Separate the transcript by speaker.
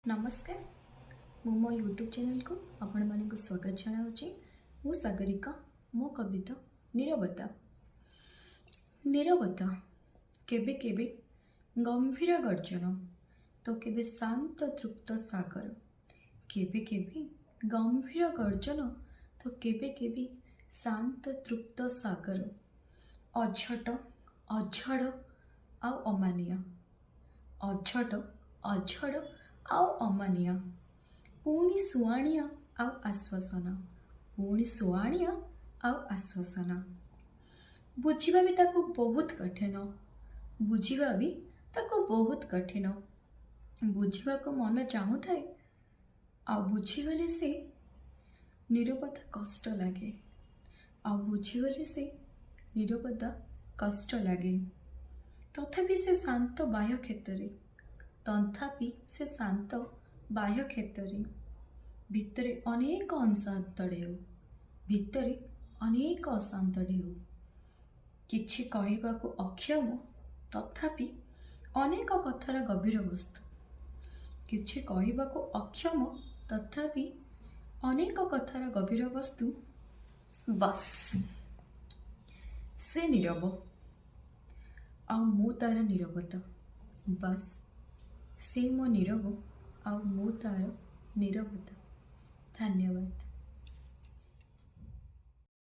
Speaker 1: नमस्कार मो YouTube channel को आपण मानक स्वागत जनाऊँगी। मु सागरिका मो कविता नीरवता। नीरवता केबे केबे गंभीर गर्जन तो केबे शांत तृप्त सागर। केबे केबे गंभीर गर्जन तो केबे केबे शांत तृप्त सागर। अझट अझड़ आउ अमानिया। अझट अझड़ आउ अमानिया। पुणी सुआणिया आउ आश्वासन। पुणी सुआणिया आउ आश्वासन। बुझिबा भी ताकू बहुत कठिन। बुझिबा भी ताकू बहुत कठिन। बुझिबा को मन चाहू थाए आ बुझीगले से नीरवता कष्ट लगे। आ बुझीगले से नीरवता कष्ट लगे। तथापि से शांत बाह्य क्षेत्र तथापि से शांत बाह्य क्षेत्र भितरे अनेक अशांत ढेउ। भितरे अनेक अशांत ढेउ। किछि कहबाकू अक्षम तथापि अनेक कथार गभीर वस्तु। किछि कहबाकू अक्षम तथापि अनेक कथार गभीर वस्तु। बस से नीरव आ मु तार नीरवता। बस से मो नीरव आ मु तार नीरवता। धन्यवाद।